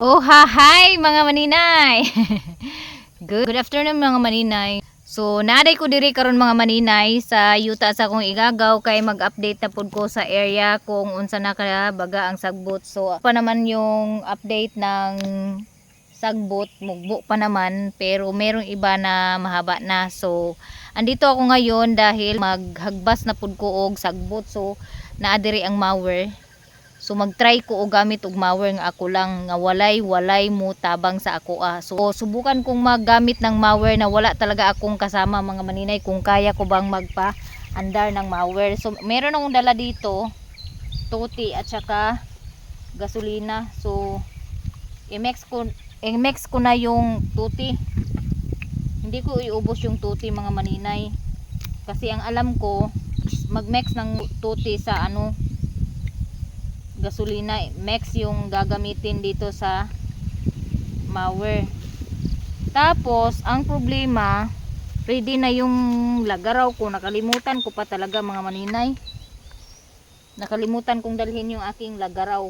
Oh, hi mga maninay. Good afternoon mga maninay. So, naday ko diri karon mga maninay sa yuta sa akong igagaw kay mag-update na pud ko sa area kung unsa na ka baga ang sagbot. So, pa naman yung update ng sagbot, mugbo pa naman pero merong iba na mahaba na. So, andito ako ngayon dahil maghagbas na pud ko og sagbot. So, naa diri ang mower. So mag-try ko og gamit og mower nga ako lang nga walay mo tabang sa ako. So subukan kong maggamit ng mower na wala talaga akong kasama mga maninay kung kaya ko bang magpa-andar ng mower. So meron akong dala dito, tuti at saka gasolina. So i-mix ko na yung tuti. Hindi ko iubos yung tuti mga maninay. Kasi ang alam ko mag-mix ng tuti sa gasolina, mix yung gagamitin dito sa mower. Tapos ang problema, ready na yung lagaraw ko, nakalimutan ko pa talaga mga maninay, nakalimutan kong dalhin yung aking lagaraw.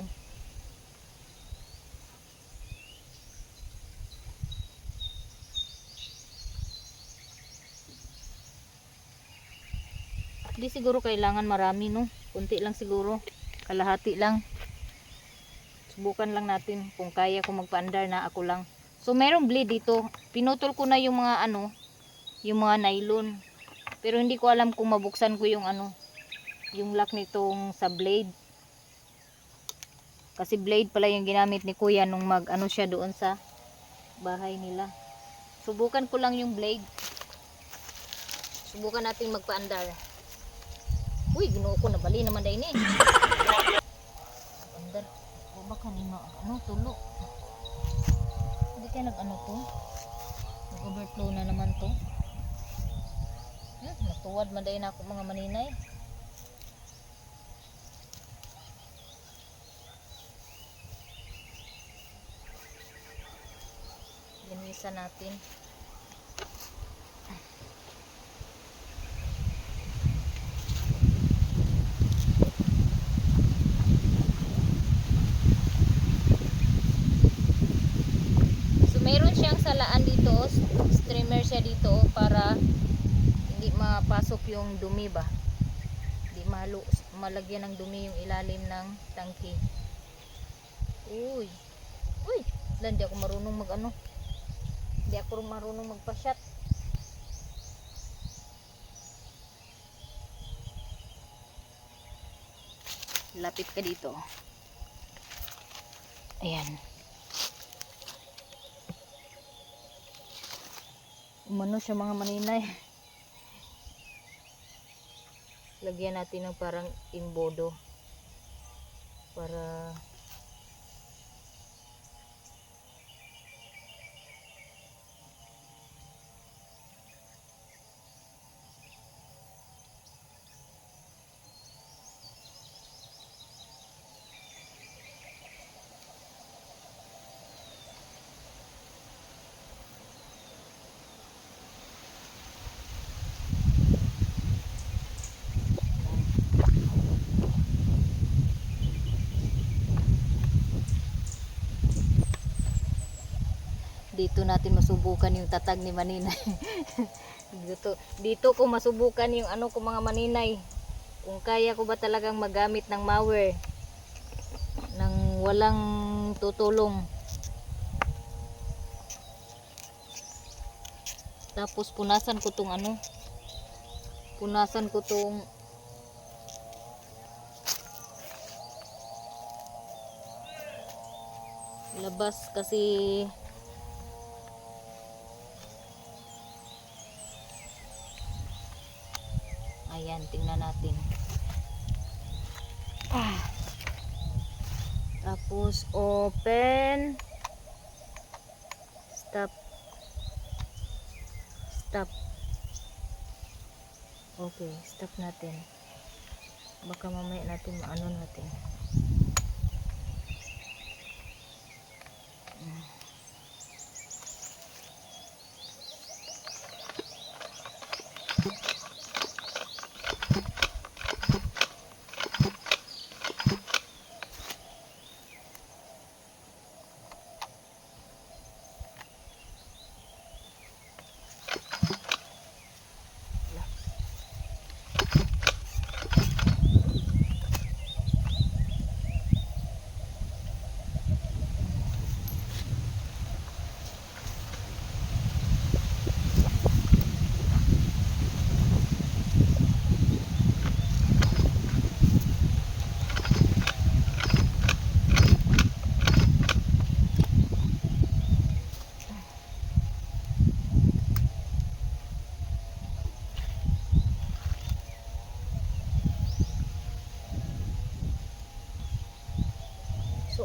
Di siguro kailangan marami, no? Kunti lang siguro, kalahati lang. Subukan lang natin kung kaya ko magpaandar na ako lang. So merong blade dito, pinutol ko na yung mga yung mga nylon, pero hindi ko alam kung mabuksan ko yung yung lock nitong sa blade, kasi blade pala yung ginamit ni kuya nung siya doon sa bahay nila. Subukan ko lang yung blade, subukan natin magpaandar. Uy, ginoo ko, nabali naman dahil eh. Andar, o baka nino, tulo. Hindi kaya to? Nag-overflow na naman to. Natuwad man dahil na ako mga maninay. Linisan natin. Mayroon siyang salaan dito, streamer siya dito para hindi mapasok yung dumi ba, hindi malagyan ng dumi yung ilalim ng tangke. Uy, hindi ako marunong hindi ako marunong magpa-shot. Lapit ka dito, ayan. Umano siya mga maninay. Lagyan natin ng parang imbodo para dito natin masubukan yung tatag ni maninay. dito ko masubukan yung ko mga maninay, kung kaya ko ba talagang magamit ng mower nang walang tutulong. Tapos punasan ko tong labas kasi ayan, tingnan natin. Tapos open, stop. Okay, stop natin. Baka mamaya natin natin.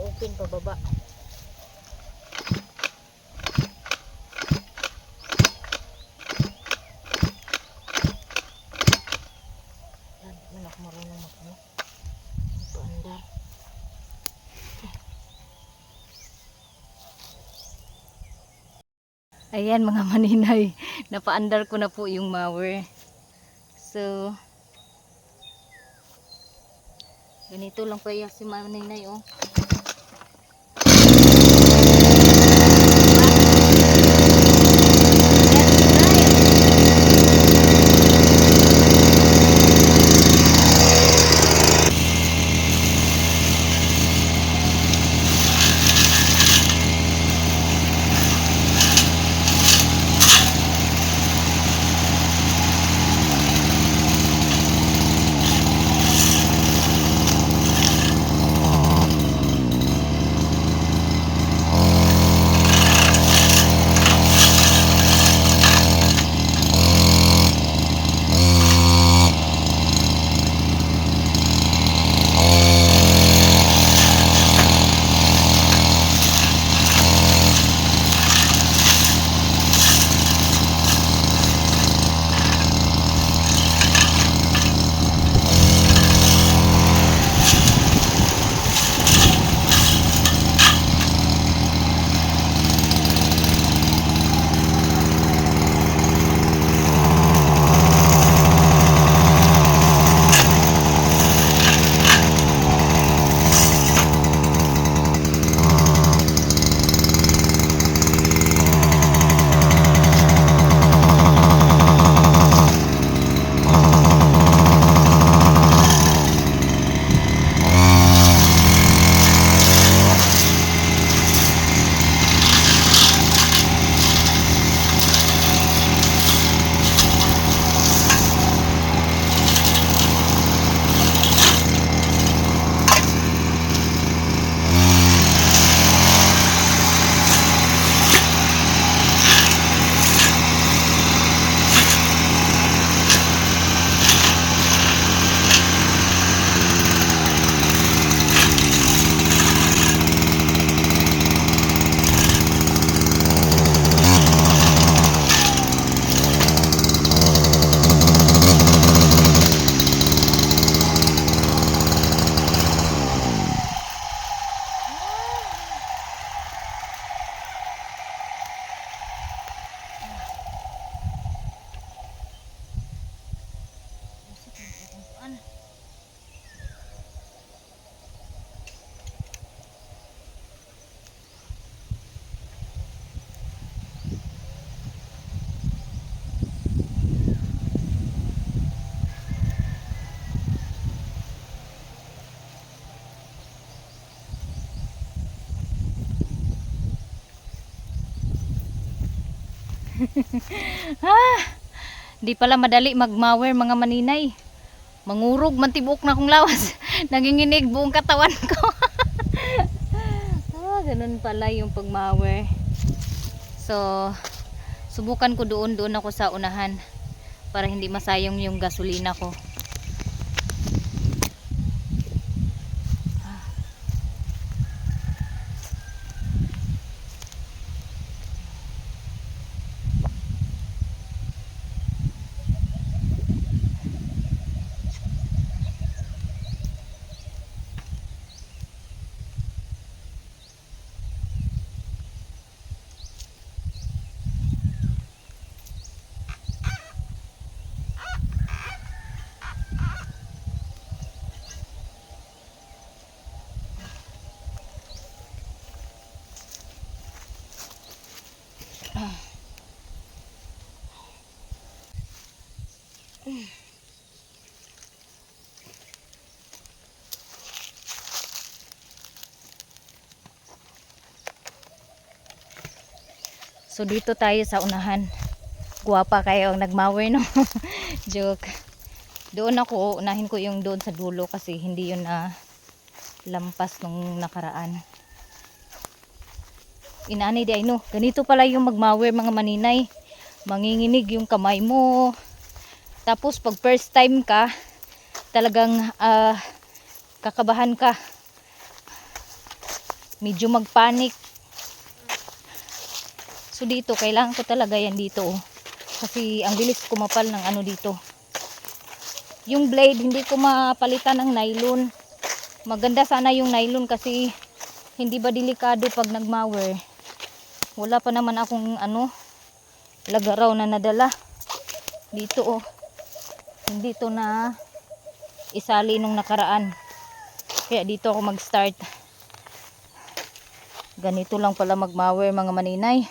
open pababa. Yan, di man ako marunong magpaandar. Ayan mga maninay, napaandar ko na po yung mower. So, ganito lang kaya si maninay oh. Di pala madali magmower mga maninay. Mangurog man tibok na kong lawas. Nanginginig buong katawan ko. Ganun pala yung pagmower. So, subukan ko doon ako sa unahan para hindi masayang yung gasolina ko. So dito tayo sa unahan. Guwapa kayo ang nagmower no. Joke. Doon ako, unahin ko yung doon sa dulo kasi hindi yun na lampas nung nakaraan. Inanay di ay no. Ganito pala yung magmower mga maninay. Manginginig yung kamay mo. Tapos pag first time ka, talagang kakabahan ka. medyo magpanik. So dito kailangan ko talaga yan dito oh. Kasi ang bilis kumapal ng ano dito. Yung blade hindi ko mapalitan ng nylon. Maganda sana yung nylon kasi hindi ba delikado pag nagmower. Wala pa naman akong ano lagaraw na nadala dito oh. Hindi to na isali nung nakaraan. Kaya dito ako mag-start. Ganito lang pala magmower mga maninay.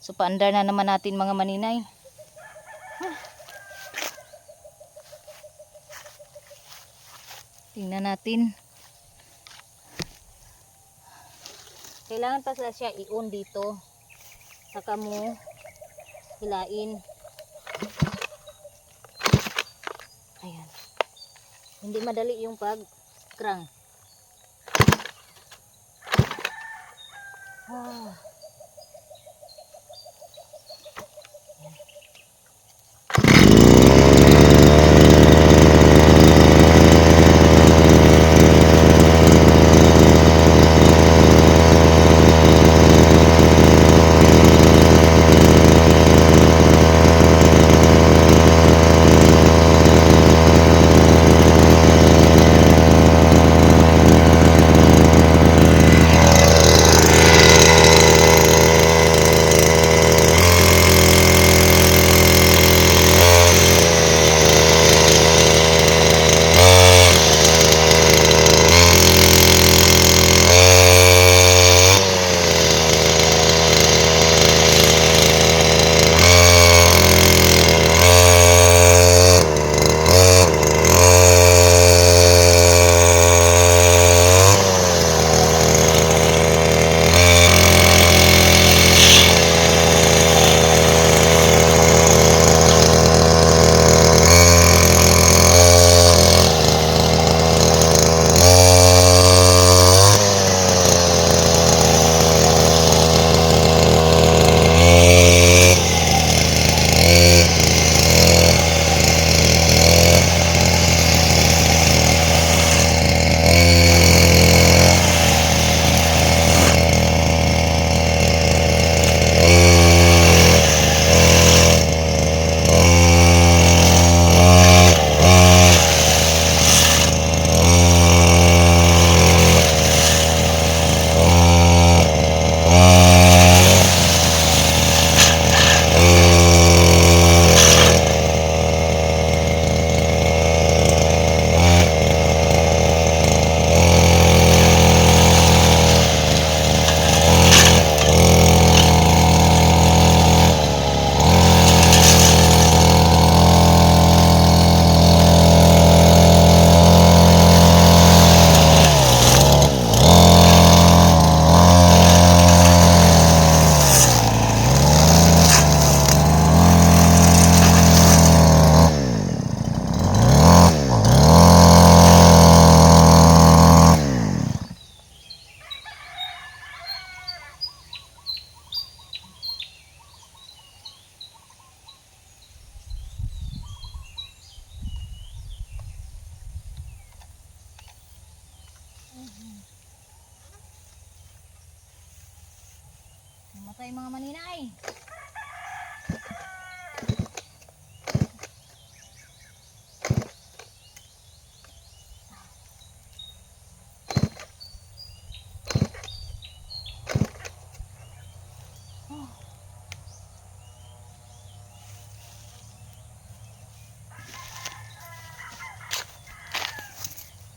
So paandar na naman natin mga maninay. Tingnan natin. Kailangan pa siya i-on dito. Saka mo hilain. Ayan. Hindi madali yung pag-crank. Namatay mga maninay.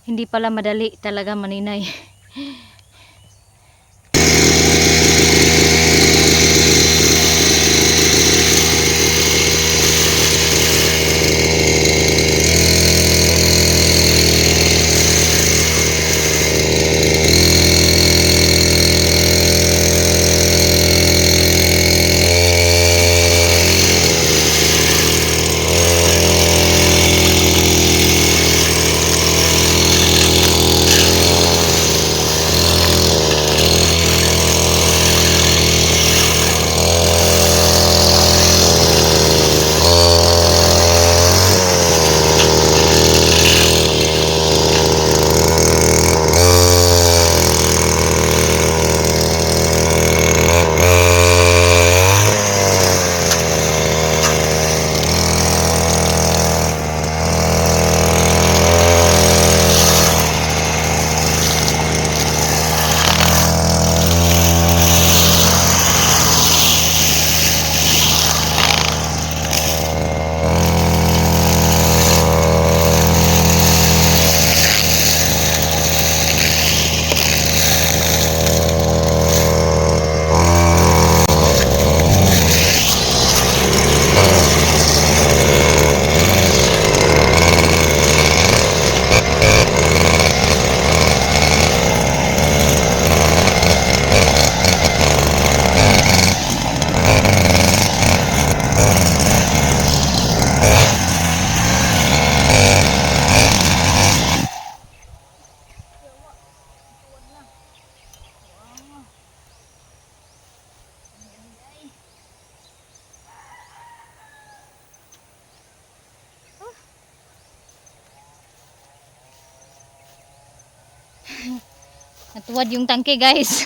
Hindi pala madali talaga maninay. Natuwad yung tangke guys.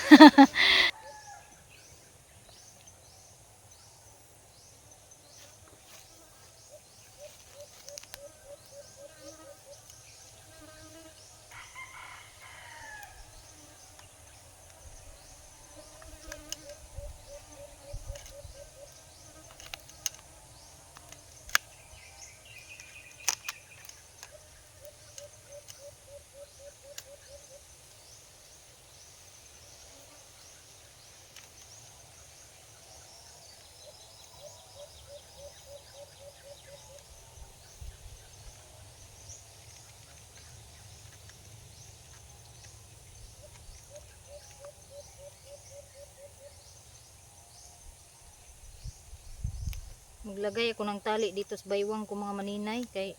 Maglagay ako ng tali dito sa baywang ko mga maninay kay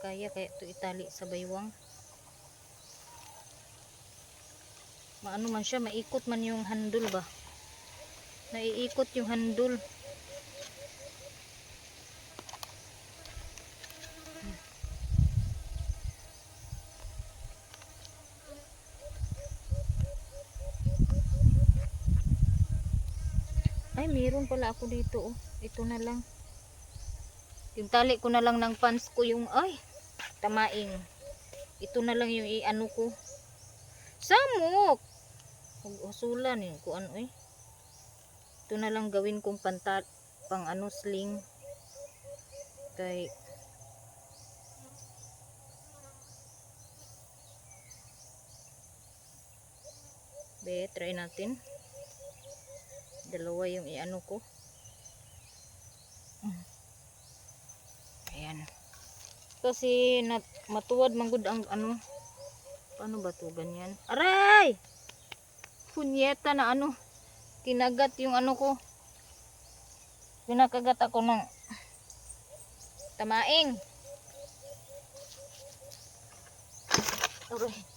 kaya ito itali sa baywang. Maano man siya, maikot man yung handle ba? Naiikot yung handle. Ay, meron pala ako dito oh. Ito na lang. Yung tali ko na lang ng pants ko yung ay, tamaing. Ito na lang yung iano ko. Samok. Usulan yun kung ano eh. Ito na lang gawin kong pang ano sling. Kay try natin. Dalawa yung iano ko. Ayan. Kasi matuwad manggod ang ano. Paano ba to ganyan? Aray! Punyeta na ano. Kinagat yung ano ko. Pinakagat ako ng tamaing. Aray.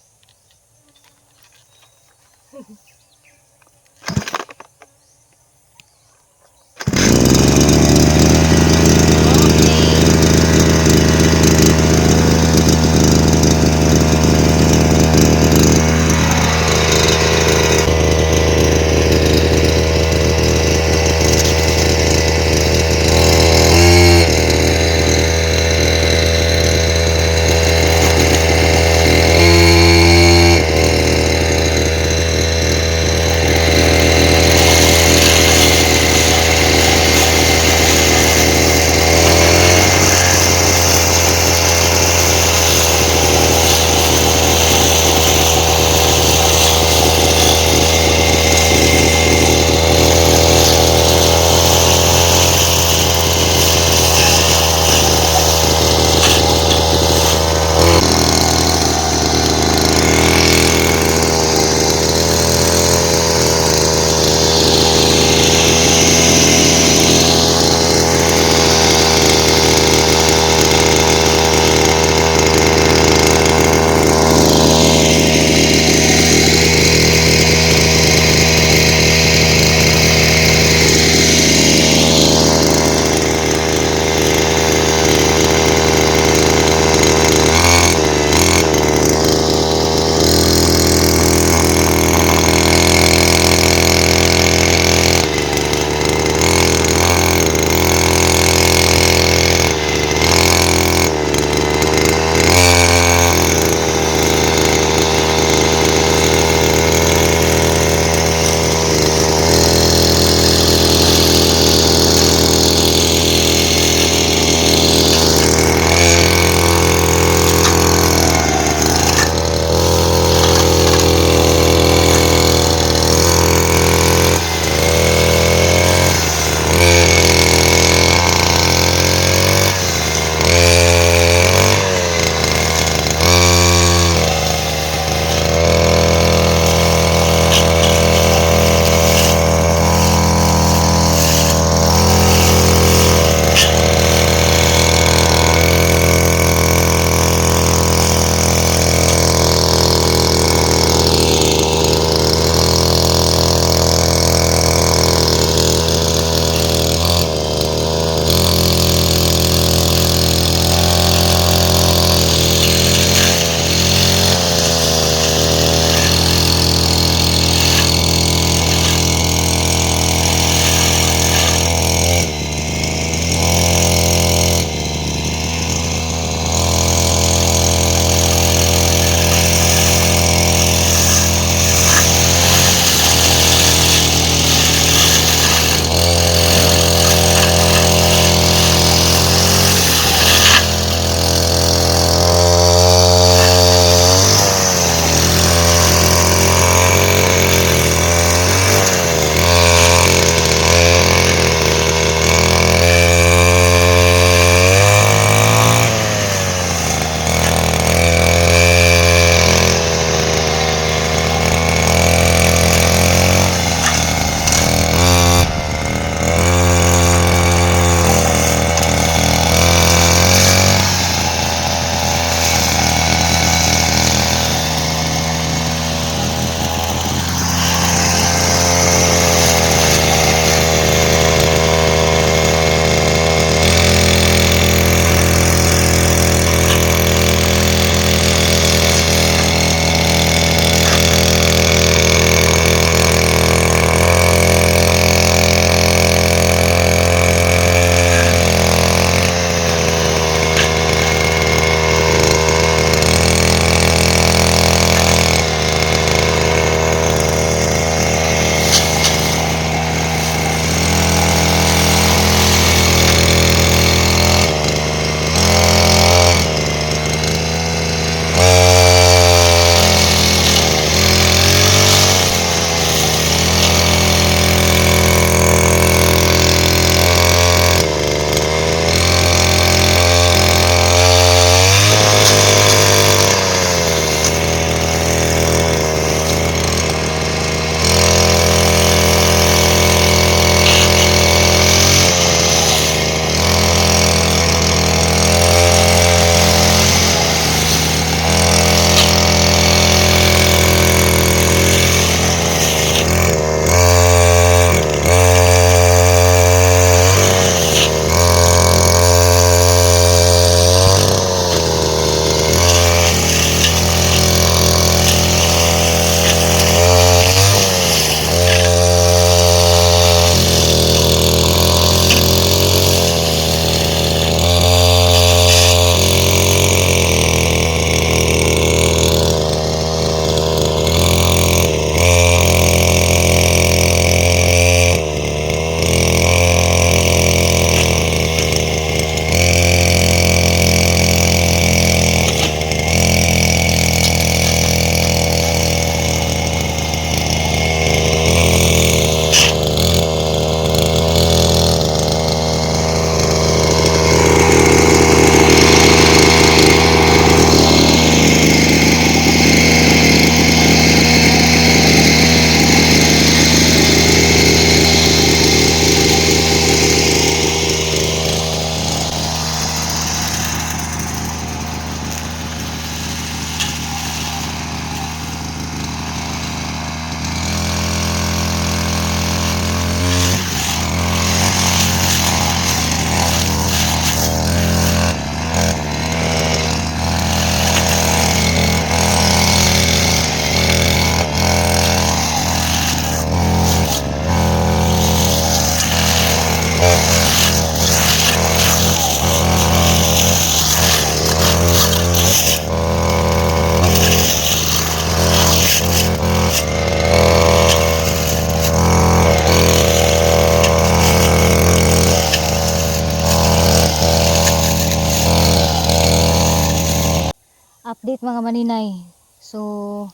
update mga maninay. So,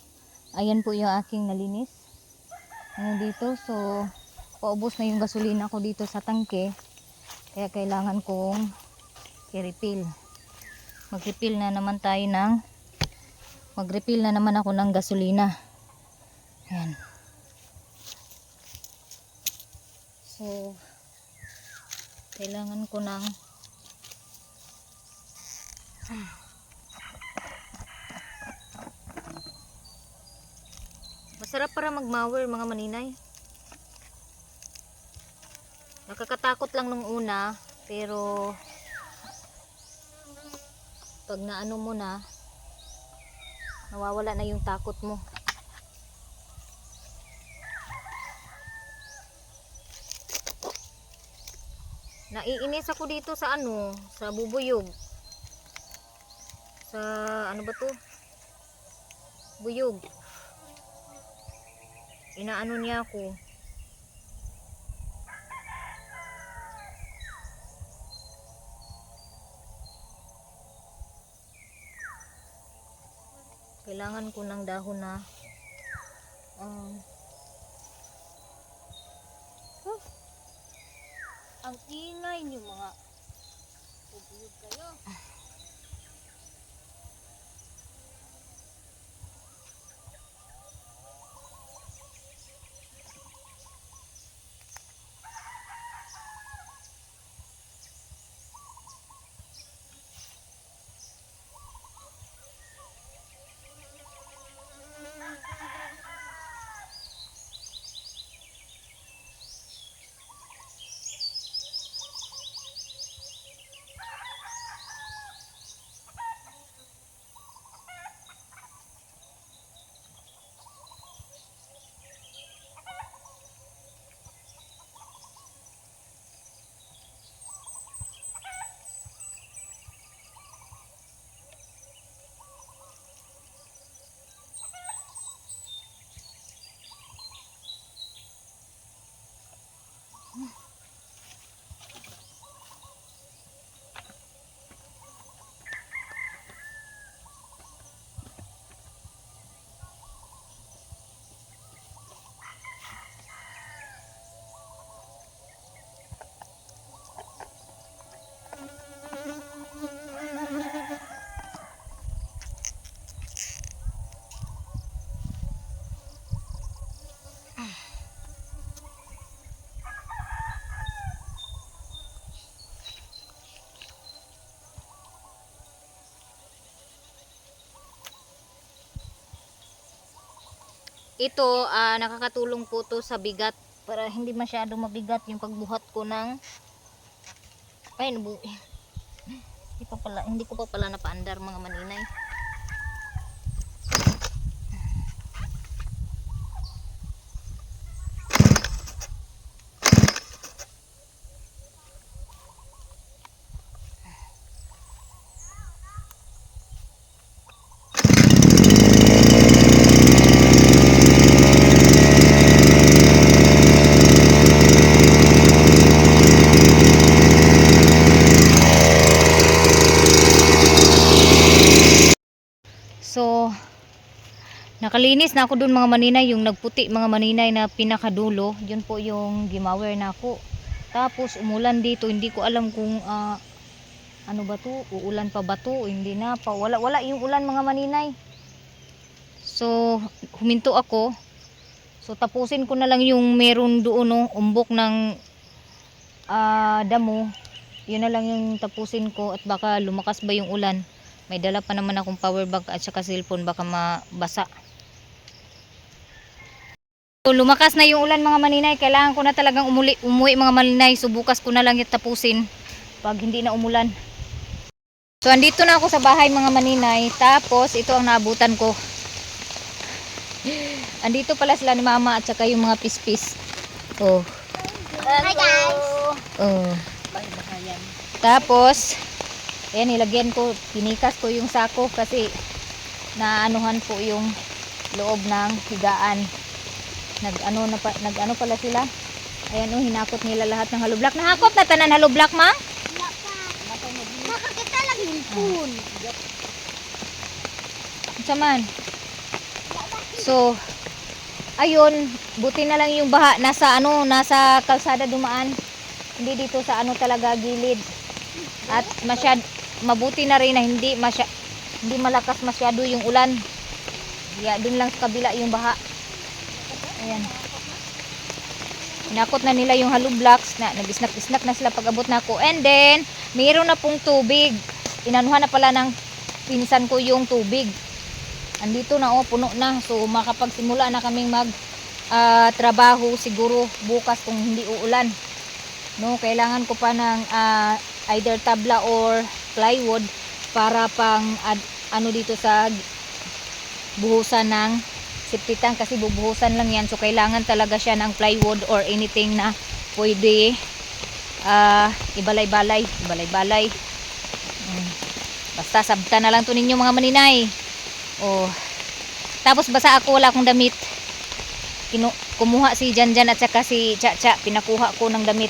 ayan po yung aking nalinis. Dito, so, paubos na yung gasolina ko dito sa tangke. Kaya kailangan kong i-refill. Mag-refill na naman ako ng gasolina. Ayan. So, kailangan ko ng masarap para mag-mower mga maninay. Nakakatakot lang nung una, pero pag naano mo na, nawawala na yung takot mo. Naiinis ako dito sa sa bubuyog. Sa ano ba to? Buyog. Inaano niya ako. Kailangan ko ng dahon na ang ingay niyo mga bubuyog kayo. Ito, nakakatulong po to sa bigat para hindi masyado mabigat yung pagbuhat ko ng hindi ko pa pala napaandar mga maninay. So, nakalinis na ako dun mga maninay, yung nagputi mga maninay na pinakadulo, yun po yung gimawer na ako. Tapos umulan dito, hindi ko alam kung ano ba to, uulan pa ba to, hindi na pa, wala yung ulan mga maninay. So, huminto ako. So, tapusin ko na lang yung meron doon, umbok ng damo. Yun na lang yung tapusin ko at baka lumakas ba yung ulan. May dala pa naman akong power bank at saka cellphone, baka mabasa. So, lumakas na yung ulan mga maninay. Kailangan ko na talagang umuwi mga maninay. So bukas ko na lang yung tapusin pag hindi na umulan. So andito na ako sa bahay mga maninay. Tapos ito ang naabutan ko. Andito pala sila ni mama at saka yung mga pispis. Oh. Hi guys! Oh. Tapos ayan, nilagyan ko, pinikas ko yung sako kasi naanuhan po yung loob ng higaan. Nag-ano pala sila. Ayan hinakot nila lahat ng haloblak. Nahakot na tanan haloblak, ma? Wala pa. Makakita lang yung phone. Unsa man? So, ayun, buti na lang yung baha nasa kalsada dumaan. Hindi dito sa talaga gilid. At mabuti na rin na hindi malakas masyado yung ulan. Dun lang sa kabila yung baha. Ayan. Inakot na nila yung hollow blocks na nag-snack na sila pag abot na ako. And then, mayroon na pong tubig. Inanuhan na pala ng pinsan ko yung tubig. Andito na puno na. So makapagsimula na kaming trabaho siguro bukas kung hindi uulan. No, kailangan ko pa ng either tabla or plywood para pang dito sa buhusan ng septic tank kasi bubuhusan lang yan. So kailangan talaga siya ng plywood or anything na pwede ibalay-balay. Basta sabta na lang to ninyo mga maninay. Tapos basa ako, wala akong damit. Kumuha si Janjan at saka si Chacha, pinakuha ko ng damit.